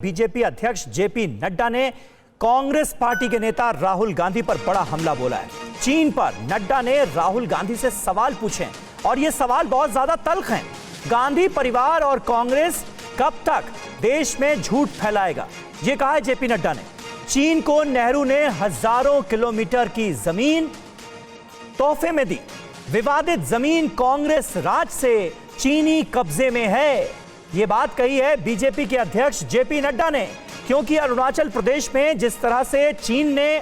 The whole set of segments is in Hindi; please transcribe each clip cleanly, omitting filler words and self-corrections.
बीजेपी अध्यक्ष जेपी नड्डा ने कांग्रेस पार्टी के नेता राहुल गांधी पर बड़ा हमला बोला है। चीन पर नड्डा ने राहुल गांधी से सवाल पूछे और ये सवाल बहुत ज्यादा तल्ख हैं। गांधी परिवार और कांग्रेस कब तक देश में झूठ फैलाएगा, ये कहा है जेपी नड्डा ने। चीन को नेहरू ने हजारों किलोमीटर की जमीन तोहफे में दी। विवादित जमीन कांग्रेस राज से चीनी कब्जे में है, ये बात कही है बीजेपी के अध्यक्ष जेपी नड्डा ने, क्योंकि अरुणाचल प्रदेश में जिस तरह से चीन ने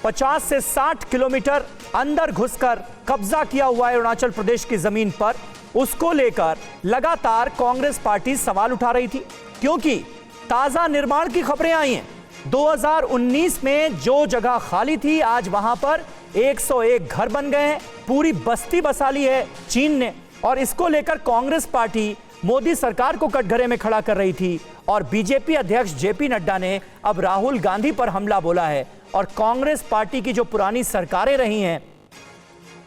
50 से 60 किलोमीटर अंदर घुसकर कब्जा किया हुआ है अरुणाचल प्रदेश की जमीन पर, उसको लेकर लगातार कांग्रेस पार्टी सवाल उठा रही थी। क्योंकि ताजा निर्माण की खबरें आई हैं। 2019 में जो जगह खाली थी, आज वहां पर 101 घर बन गए हैं, पूरी बस्ती बसा ली है चीन ने। और इसको लेकर कांग्रेस पार्टी मोदी सरकार को कटघरे में खड़ा कर रही थी और बीजेपी अध्यक्ष जेपी नड्डा ने अब राहुल गांधी पर हमला बोला है और कांग्रेस पार्टी की जो पुरानी सरकारें रही हैं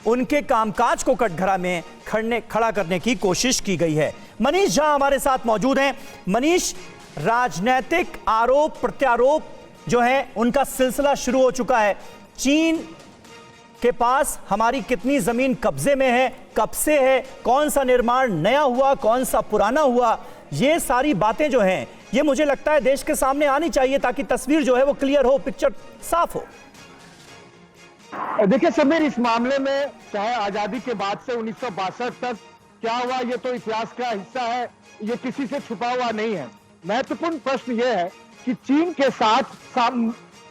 उनके कामकाज को कटघरा में खड़ा करने की कोशिश की गई है। मनीष झा हमारे साथ मौजूद हैं। मनीष, राजनीतिक आरोप प्रत्यारोप जो है उनका सिलसिला शुरू हो चुका है। चीन के पास हमारी कितनी जमीन कब्जे में है, कब से है, कौन सा निर्माण नया हुआ, कौन सा पुराना हुआ, ये सारी बातें जो हैं ये मुझे लगता है देश के सामने आनी चाहिए ताकि तस्वीर जो है वो क्लियर हो, पिक्चर साफ हो। देखिए समीर, इस मामले में चाहे आजादी के बाद से 1962 तक क्या हुआ, ये तो इतिहास का हिस्सा है, ये किसी से छुपा हुआ नहीं है। महत्वपूर्ण प्रश्न ये है कि चीन के साथ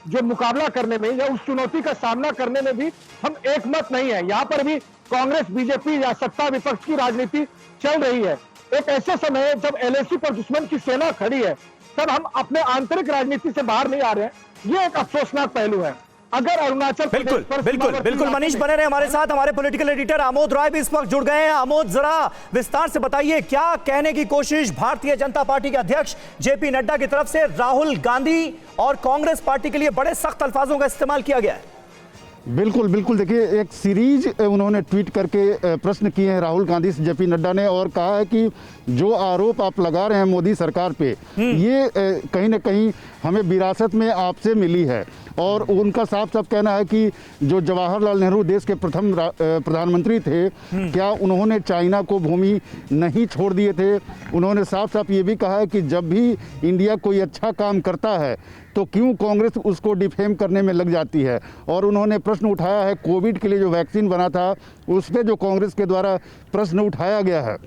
जो मुकाबला करने में या उस चुनौती का सामना करने में भी हम एक मत नहीं है। यहाँ पर भी कांग्रेस बीजेपी या सत्ता विपक्ष की राजनीति चल रही है। एक ऐसे समय है जब एलएसी पर दुश्मन की सेना खड़ी है, तब हम अपने आंतरिक राजनीति से बाहर नहीं आ रहे हैं। ये एक अफसोसनाक पहलू है। अगर अरुणाचल बिल्कुल बिल्कुल बिल्कुल मनीष बने रहे हमारे साथ। हमारे पॉलिटिकल एडिटर आमोद राय भी इस वक्त जुड़ गए हैं। आमोद, जरा विस्तार से बताइए क्या कहने की कोशिश भारतीय जनता पार्टी के अध्यक्ष जेपी नड्डा की तरफ से राहुल गांधी और कांग्रेस पार्टी के लिए बड़े सख्त अल्फाजों का इस्तेमाल किया गया है। बिल्कुल बिल्कुल, देखिए एक सीरीज उन्होंने ट्वीट करके प्रश्न किए हैं राहुल गांधी से जेपी नड्डा ने, और कहा है कि जो आरोप आप लगा रहे हैं मोदी सरकार पे, ये कहीं ना कहीं हमें विरासत में आपसे मिली है। और उनका साफ साफ कहना है कि जो जवाहरलाल नेहरू देश के प्रथम प्रधानमंत्री थे, क्या उन्होंने चाइना को भूमि नहीं छोड़ दिए थे। उन्होंने साफ साफ ये भी कहा है कि जब भी इंडिया कोई अच्छा काम करता है तो क्यों कांग्रेस उसको डिफेम करने में लग जाती है। और उन्होंने प्रश्न उठाया है कोविड के लिए जो वैक्सीन बना था उस पर जो कांग्रेस के द्वारा प्रश्न उठाया गया है,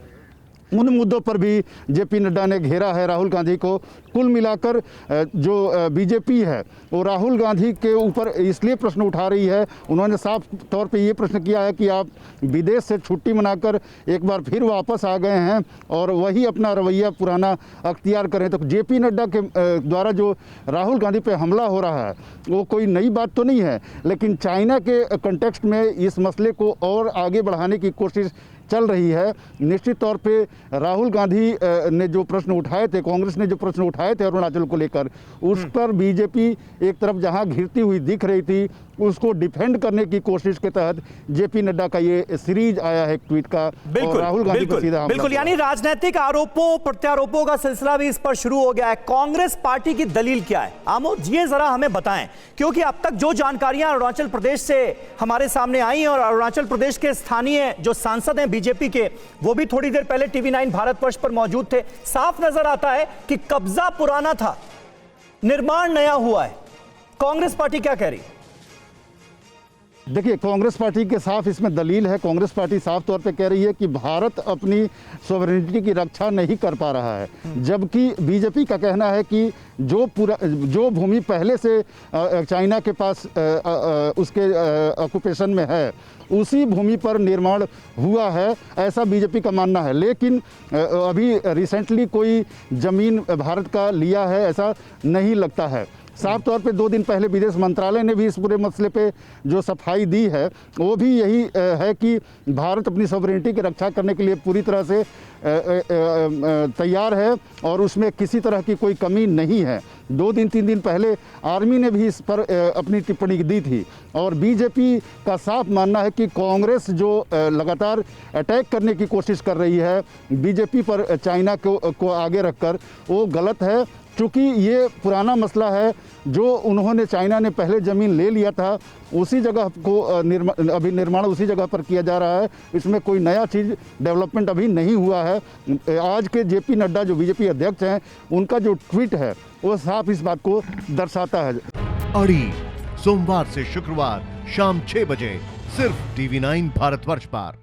उन मुद्दों पर भी जेपी नड्डा ने घेरा है राहुल गांधी को। कुल मिलाकर जो बीजेपी है वो राहुल गांधी के ऊपर इसलिए प्रश्न उठा रही है। उन्होंने साफ तौर पे ये प्रश्न किया है कि आप विदेश से छुट्टी मनाकर एक बार फिर वापस आ गए हैं और वही अपना रवैया पुराना अख्तियार करें। तो जेपी नड्डा के द्वारा जो राहुल गांधी पे हमला हो रहा है वो कोई नई बात तो नहीं है, लेकिन चाइना के कंटेक्स्ट में इस मसले को और आगे बढ़ाने की कोशिश चल रही है। निश्चित तौर पे राहुल गांधी ने जो प्रश्न उठाए थे, कांग्रेस ने जो प्रश्न उठाए थे अरुणाचल को लेकर, उस पर बीजेपी एक तरफ जहां घिरती हुई दिख रही थी, उसको डिफेंड करने की कोशिश के तहत जेपी नड्डा का ये सीरीज आया है ट्वीट का। बिल्कुल राहुल गांधी को सीधा बिल्कुल, यानी राजनीतिक आरोपों प्रत्यारोपों का सिलसिला भी इस पर शुरू हो गया है। कांग्रेस पार्टी की दलील क्या है, आमोद ये जरा हमें बताएं, क्योंकि अब तक जो जानकारियां अरुणाचल प्रदेश से हमारे सामने आई और अरुणाचल प्रदेश के स्थानीय जो सांसद हैं बीजेपी के, वो भी थोड़ी देर पहले TV9 भारतवर्ष पर मौजूद थे। साफ नजर आता है कि कब्जा पुराना था, निर्माण नया हुआ है। कांग्रेस पार्टी क्या कह रही है? देखिए, कांग्रेस पार्टी के साफ इसमें दलील है। कांग्रेस पार्टी साफ तौर पे कह रही है कि भारत अपनी सॉवरेनिटी की रक्षा नहीं कर पा रहा है, जबकि बीजेपी का कहना है कि जो भूमि पहले से चाइना के पास उसके ऑक्यूपेशन में है उसी भूमि पर निर्माण हुआ है, ऐसा बीजेपी का मानना है। लेकिन अभी रिसेंटली कोई ज़मीन भारत का लिया है ऐसा नहीं लगता है। साफ तौर पे 2 दिन पहले विदेश मंत्रालय ने भी इस पूरे मसले पे जो सफाई दी है वो भी यही है कि भारत अपनी सॉवरेनिटी की रक्षा करने के लिए पूरी तरह से तैयार है और उसमें किसी तरह की कोई कमी नहीं है। 2 दिन 3 दिन पहले आर्मी ने भी इस पर अपनी टिप्पणी दी थी और बीजेपी का साफ मानना है कि कांग्रेस जो लगातार अटैक करने की कोशिश कर रही है बीजेपी पर चाइना को आगे रखकर, वो गलत है। चूँकि ये पुराना मसला है, जो उन्होंने चाइना ने पहले ज़मीन ले लिया था उसी जगह को अभी निर्माण उसी जगह पर किया जा रहा है, इसमें कोई नया चीज़ डेवलपमेंट अभी नहीं हुआ है। आज के जेपी नड्डा जो बीजेपी अध्यक्ष हैं, उनका जो ट्वीट है वो साफ इस बात को दर्शाता है। अड़ी सोमवार से शुक्रवार शाम 6 बजे सिर्फ TV9 भारतवर्ष पर।